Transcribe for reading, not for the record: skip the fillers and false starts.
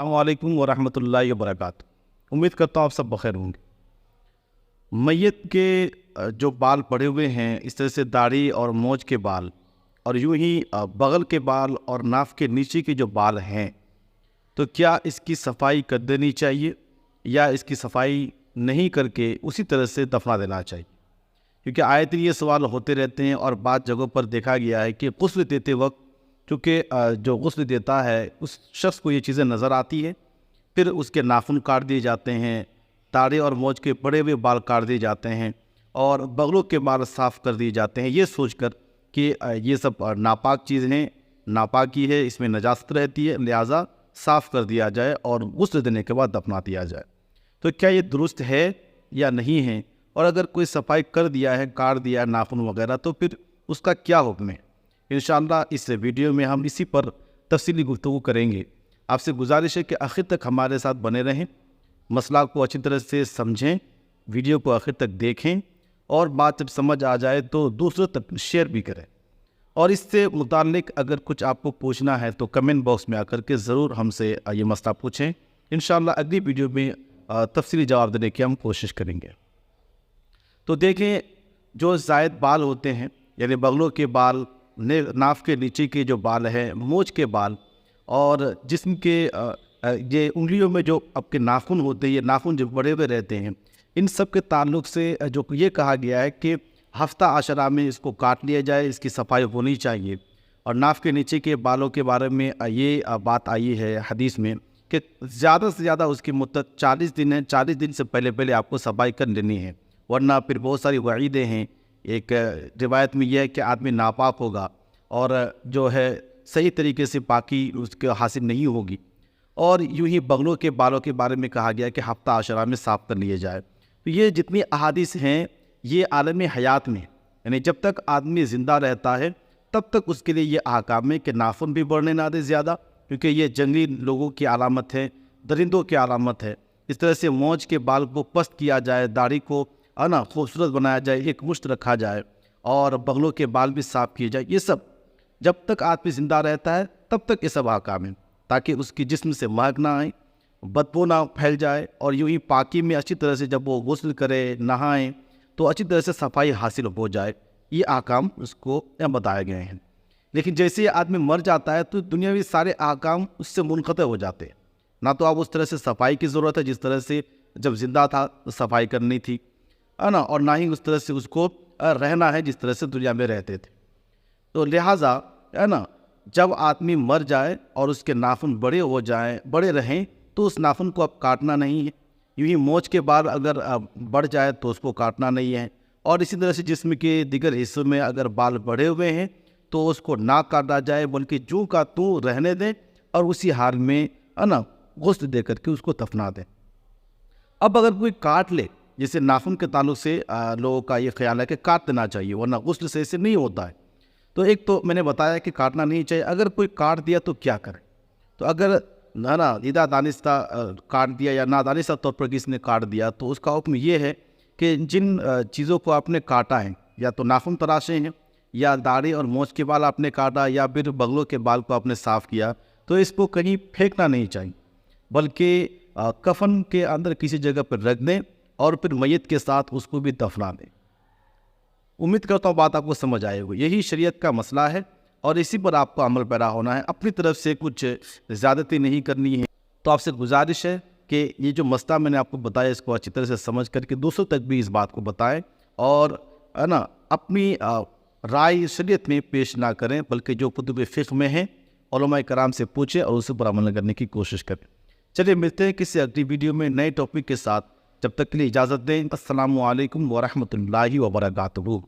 अस्सलामु अलैकुम वरहमतुल्लाहि वबरकातुहू। उम्मीद करता हूँ आप सब बखैर होंगे। मैयत के जो बाल पड़े हुए हैं, इस तरह से दाढ़ी और मोछ के बाल और यूं ही बगल के बाल और नाक के नीचे के जो बाल हैं, तो क्या इसकी सफाई कर देनी चाहिए या इसकी सफाई नहीं करके उसी तरह से दफना देना चाहिए? क्योंकि आयतन ये सवाल होते रहते हैं और बात जगहों पर देखा गया है कि गुस्ल देते वक्त क्योंकि जो गुस्ल देता है उस शख्स को ये चीज़ें नज़र आती है, फिर उसके नाखून काट दिए जाते हैं, दाढ़ी और मोछ के बड़े हुए बाल काट दिए जाते हैं और बगलों के बाल साफ़ कर दिए जाते हैं, ये सोचकर कि ये सब नापाक चीज़ें नापाकी है, इसमें नजास्त रहती है, लिहाजा साफ़ कर दिया जाए और गुस्ल देने के बाद दफना दिया जाए। तो क्या ये दुरुस्त है या नहीं है? और अगर कोई सफाई कर दिया है, काट दिया है नाखून वगैरह, तो फिर उसका क्या हुक्म है? इंशाअल्लाह इस वीडियो में हम इसी पर तफसीली गुफ्तगू करेंगे। आपसे गुजारिश है कि आखिर तक हमारे साथ बने रहें, मसला को अच्छी तरह से समझें, वीडियो को आखिर तक देखें और बात जब समझ आ जाए तो दूसरों तक शेयर भी करें। और इससे मुताल्लिक अगर कुछ आपको पूछना है तो कमेंट बॉक्स में आकर के ज़रूर हमसे ये मसला पूछें। इंशाअल्लाह अगली वीडियो में तफसीली जवाब देने की हम कोशिश करेंगे। तो देखें, जो ज़ायद बाल होते हैं यानी बगलों के बाल, नाक के नीचे के जो बाल हैं, मोछ के बाल और जिस्म के ये उंगलियों में जो आपके नाखून होते हैं, ये नाखून जो बड़े हुए रहते हैं, इन सब के ताल्लुक़ से जो ये कहा गया है कि हफ्ता आशरा में इसको काट लिया जाए, इसकी सफाई होनी चाहिए। और नाक के नीचे के बालों के बारे में ये बात आई है हदीस में कि ज़्यादा से ज़्यादा उसकी मुद्दत 40 दिन है, 40 दिन से पहले पहले आपको सफाई कर लेनी है, वरना फिर बहुत सारी वईदें हैं। एक रिवायत में यह है कि आदमी नापाक होगा और जो है सही तरीके से पाकी उसके हासिल नहीं होगी। और यूं ही बगलों के बालों के बारे में कहा गया कि हफ्ता आशरा में साफ़ कर लिए जाए। तो ये जितनी अहादीस हैं, ये आलम हयात में यानी जब तक आदमी ज़िंदा रहता है तब तक उसके लिए ये अहकाम है कि नाखून भी बढ़ने ना दे ज़्यादा, क्योंकि ये जंगली लोगों की अलामत है, दरिंदों की अलामत है। इस तरह से मोछ के बाल को पस्त किया जाए, दाढ़ी को खूबसूरत बनाया जाए, एक मुश्त रखा जाए और बगलों के बाल भी साफ़ किए जाए। ये सब जब तक आदमी ज़िंदा रहता है तब तक ये सब अहकाम है, ताकि उसकी जिस्म से महक ना आए, बदबू ना फैल जाए और यूँ ही पाकी में अच्छी तरह से जब वो गुस्ल करे, नहाएं, तो अच्छी तरह से सफाई हासिल हो जाए। ये अहकाम उसको बताए गए हैं। लेकिन जैसे ये आदमी मर जाता है तो दुनियावी सारे अहकाम उससे मुनक़ते हो जाते हैं। ना तो अब उस तरह से सफाई की ज़रूरत है जिस तरह से जब ज़िंदा था तो सफाई करनी थी, है ना, और ना ही उस तरह से उसको रहना है जिस तरह से दुनिया में रहते थे। तो लिहाजा है ना, जब आदमी मर जाए और उसके नाखून बड़े हो जाएं, बड़े रहें, तो उस नाखून को अब काटना नहीं है। यूँ ही मोछ के बाल अगर बढ़ जाए तो उसको काटना नहीं है। और इसी तरह से जिस्म के दीगर हिस्सों में अगर बाल बढ़े हुए हैं तो उसको ना काटा जाए, बल्कि जूं का तूं रहने दें और उसी हाल में है ना गुस्ल दे करके उसको दफना दें। अब अगर कोई काट ले, जैसे नाखून के ताल्लुक से लोगों का ये ख्याल है कि काट देना चाहिए वरना गुस्ल से ऐसे नहीं होता है। तो एक तो मैंने बताया कि काटना नहीं चाहिए। अगर कोई काट दिया तो क्या करें? तो अगर ना इदा दानिस्ता काट दिया या नादानिस्ता तौर पर किसी ने काट दिया तो उसका हुक्म ये है कि जिन चीज़ों को आपने काटा है, या तो नाखून तराशे हैं या दाढ़ी और मोछ के बाल आपने काटा या फिर बगलों के बाल को आपने साफ़ किया, तो इसको कहीं फेंकना नहीं चाहिए, बल्कि कफन के अंदर किसी जगह पर रख दें और फिर मैयत के साथ उसको भी दफना दें। उम्मीद करता हूँ बात आपको समझ आई होगी। यही शरीयत का मसला है और इसी पर आपको अमल पैरा होना है। अपनी तरफ से कुछ ज़्यादती नहीं करनी है। तो आपसे गुजारिश है कि ये जो मसला मैंने आपको बताया इसको अच्छी तरह से समझ करके दूसरों तक भी इस बात को बताएं और है ना अपनी राय शरीयत में पेश ना करें, बल्कि जो कुतुब फ़िक़्ह में है उलमाए कराम से पूछें और उस पर अमल करने की कोशिश करें। चलिए मिलते हैं किसी अगली वीडियो में नए टॉपिक के साथ। जब तक के लिए इजाज़त दें। अस्सलामु अलैकुम वरहमतुल्लाहि वबरकातुहू।